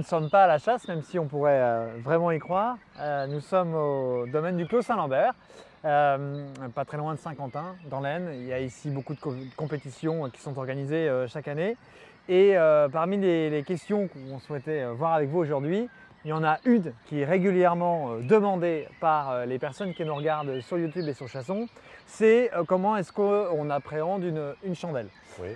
ne sommes pas à la chasse, même si on pourrait vraiment y croire. Nous sommes au domaine du Clos Saint-Lambert, pas très loin de Saint-Quentin, dans l'Aisne. Il y a ici beaucoup de compétitions qui sont organisées chaque année. Et parmi les questions qu'on souhaitait voir avec vous aujourd'hui, il y en a une qui est régulièrement demandée par les personnes qui nous regardent sur YouTube et sur Chasson. C'est comment est-ce qu'on appréhende une chandelle. Oui.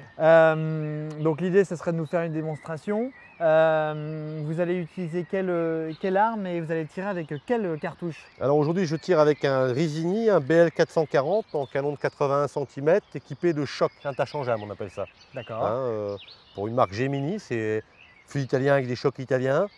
Donc l'idée, ce serait de nous faire une démonstration. Vous allez utiliser quelle arme et vous allez tirer avec quelle cartouche? Alors aujourd'hui, je tire avec un Risini, un BL 440 en canon de 81 cm, équipé de chocs interchangeables, on appelle ça. D'accord. Pour une marque Gemini, c'est fusil italien avec des chocs italiens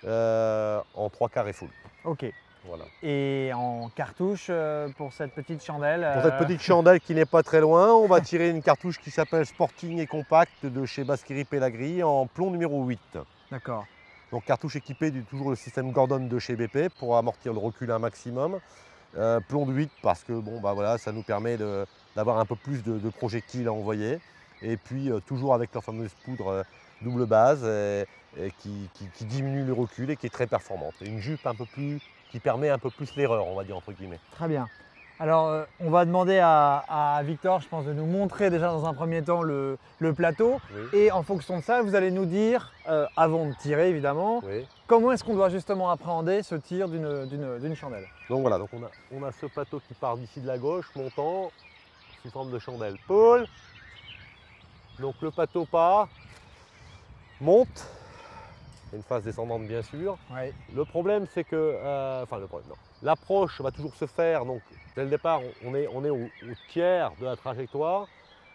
en 3/4 et full. Ok. Voilà. Et en cartouche pour cette petite chandelle Pour cette petite chandelle qui n'est pas très loin, on va tirer une cartouche qui s'appelle Sporting et Compact de chez Basqueri Pelagri en plomb numéro 8. D'accord. Donc cartouche équipée du toujours le système Gordon de chez BP pour amortir le recul un maximum. Plomb de 8 parce que bon, bah voilà, ça nous permet d'avoir un peu plus de projectiles à envoyer. Et puis toujours avec la fameuse poudre double base qui diminue le recul et qui est très performante. Et une jupe un peu plus qui permet un peu plus l'erreur, on va dire entre guillemets. Très bien. Alors, on va demander à Victor, je pense, de nous montrer déjà dans un premier temps le plateau. Oui. Et en fonction de ça, vous allez nous dire, avant de tirer évidemment, Oui. comment est-ce qu'on doit justement appréhender ce tir d'une chandelle. Donc voilà, donc on a ce plateau qui part d'ici de la gauche, montant, sous forme de chandelle. Paul. Donc le plateau part, monte, une phase descendante bien sûr. Oui. Le problème c'est que, l'approche va toujours se faire, donc dès le départ on est au tiers de la trajectoire.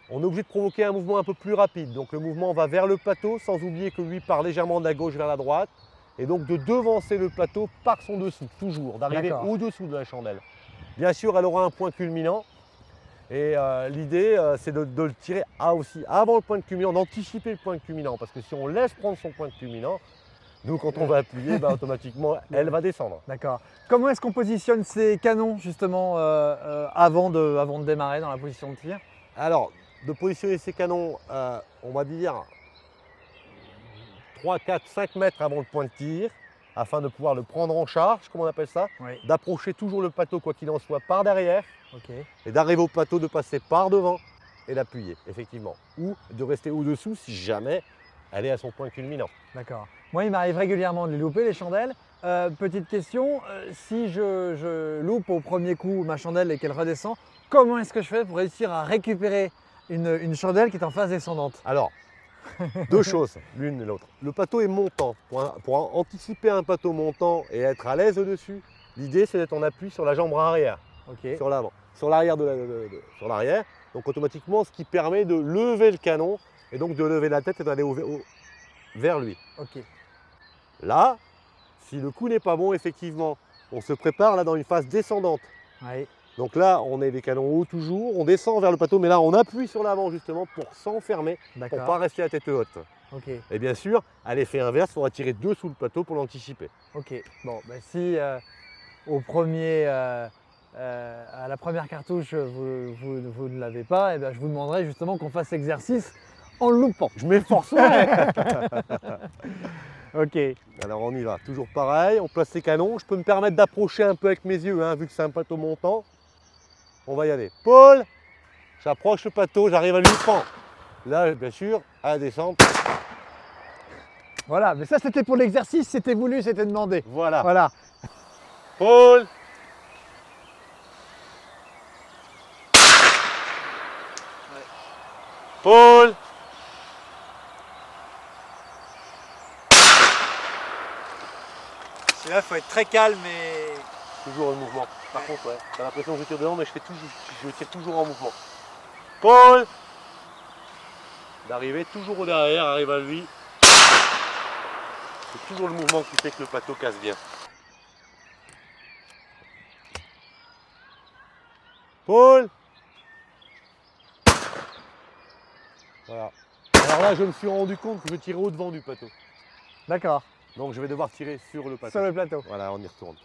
On est obligé de provoquer un mouvement un peu plus rapide, donc le mouvement va vers le plateau sans oublier que lui part légèrement de la gauche vers la droite. Et donc de devancer le plateau par son dessous, toujours, d'arriver au-dessous de la chandelle. Bien sûr, elle aura un point culminant. Et l'idée, c'est de le tirer aussi avant le point de culminant, d'anticiper le point de culminant. Parce que si on laisse prendre son point de culminant, nous, quand on va appuyer, automatiquement, elle va descendre. D'accord. Comment est-ce qu'on positionne ces canons, justement, avant de démarrer dans la position de tir? Alors, de positionner ces canons, on va dire 3, 4, 5 mètres avant le point de tir, afin de pouvoir le prendre en charge, comme on appelle ça, Oui. d'approcher toujours le plateau, quoi qu'il en soit, par derrière, Ok. et d'arriver au plateau, de passer par devant et d'appuyer, effectivement. Ou de rester au-dessous si jamais elle est à son point culminant. D'accord. Moi, il m'arrive régulièrement de les louper, les chandelles. Petite question, si je loupe au premier coup ma chandelle et qu'elle redescend, comment est-ce que je fais pour réussir à récupérer une chandelle qui est en phase descendante? Alors, deux choses, l'une et l'autre. Le plateau est montant. Pour anticiper un plateau montant et être à l'aise au-dessus, l'idée c'est d'être en appui sur la jambe arrière, Ok. sur l'avant, sur l'arrière sur l'arrière. Donc automatiquement, ce qui permet de lever le canon et donc de lever la tête et d'aller vers lui. Ok. Là, si le coup n'est pas bon, effectivement, on se prépare là dans une phase descendante. Oui. Donc là, on est les canons hauts toujours, on descend vers le plateau, mais là, on appuie sur l'avant justement pour s'enfermer, pour ne pas D'accord. rester la tête haute. Ok. Et bien sûr, à l'effet inverse, il faudra tirer dessous le plateau pour l'anticiper. Ok. Bon, si au premier, à la première cartouche, vous ne l'avez pas, et je vous demanderai justement qu'on fasse l'exercice en le loupant. Je m'efforcerai. Ok. Alors on y va, toujours pareil, on place les canons. Je peux me permettre d'approcher un peu avec mes yeux, vu que c'est un plateau montant. On va y aller. Paul, j'approche le plateau, j'arrive à lui prendre. Là, bien sûr, à la descente. Voilà, mais ça c'était pour l'exercice, c'était voulu, c'était demandé. Voilà. Voilà. Paul. Paul. Là, il faut être très calme et... Toujours en mouvement. Par contre, ouais, t'as l'impression que je tire devant, mais je tire toujours en mouvement. Paul. D'arriver toujours au derrière, arrive à lui. C'est toujours le mouvement qui fait que le plateau casse bien. Paul. Voilà. Alors là, je me suis rendu compte que je tirais au-devant du plateau. D'accord. Donc je vais devoir tirer sur le plateau. Sur le plateau. Voilà, on y retourne.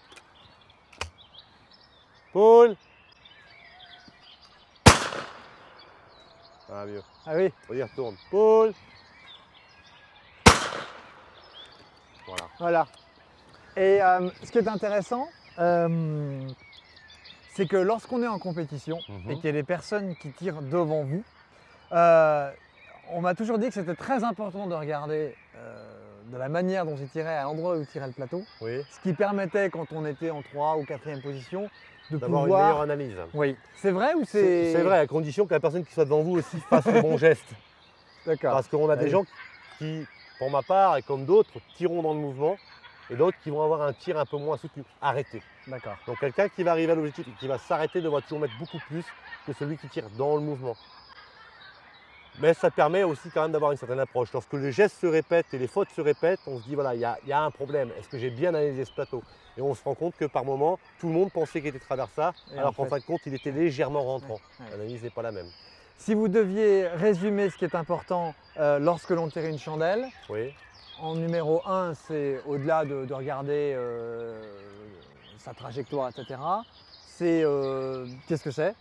Paul. Ah mieux. Ah oui. On y retourne. Paul. Voilà. Voilà. Et ce qui est intéressant, c'est que lorsqu'on est en compétition et qu'il y a des personnes qui tirent devant vous, on m'a toujours dit que c'était très important de regarder de la manière dont ils tiraient, à l'endroit où tirait le plateau, Oui. ce qui permettait, quand on était en 3 ou 4e position, de D'avoir pouvoir... une meilleure analyse. Oui, c'est vrai ou C'est vrai, à condition que la personne qui soit devant vous aussi fasse le bon geste. D'accord. Parce qu'on a Ah des oui. gens qui, pour ma part, et comme d'autres, tireront dans le mouvement, et d'autres qui vont avoir un tir un peu moins soutenu, arrêté. D'accord. Donc quelqu'un qui va arriver à l'objectif et qui va s'arrêter devra toujours mettre beaucoup plus que celui qui tire dans le mouvement. Mais ça permet aussi quand même d'avoir une certaine approche. Lorsque les gestes se répètent et les fautes se répètent, on se dit voilà, il y a un problème. Est-ce que j'ai bien analysé ce plateau? Et on se rend compte que par moment, tout le monde pensait qu'il était traversard, Et alors en qu'en fait- fin de compte, il était légèrement rentrant. Ouais. L'analyse n'est pas la même. Si vous deviez résumer ce qui est important lorsque l'on tire une chandelle, Oui. en numéro 1, c'est au-delà de regarder sa trajectoire, etc. C'est qu'est-ce que c'est?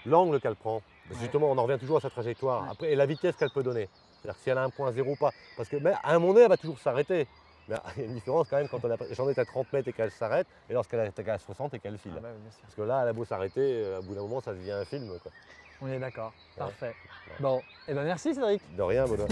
L'angle qu'elle prend, Ouais. justement, on en revient toujours à sa trajectoire. Ouais. Après, et la vitesse qu'elle peut donner. C'est-à-dire que si elle a un point zéro ou pas. Parce que mais à un moment donné, elle va toujours s'arrêter. Mais il y a une différence quand même quand on j'en est à 30 mètres et qu'elle s'arrête, et lorsqu'elle est à 60 et qu'elle file. Ah bah oui, bien sûr. Parce que là, elle a beau s'arrêter, au bout d'un moment, ça devient un film, quoi. On est d'accord. Ouais. Parfait. Bon, et ben merci Cédric. De rien, Baudouin.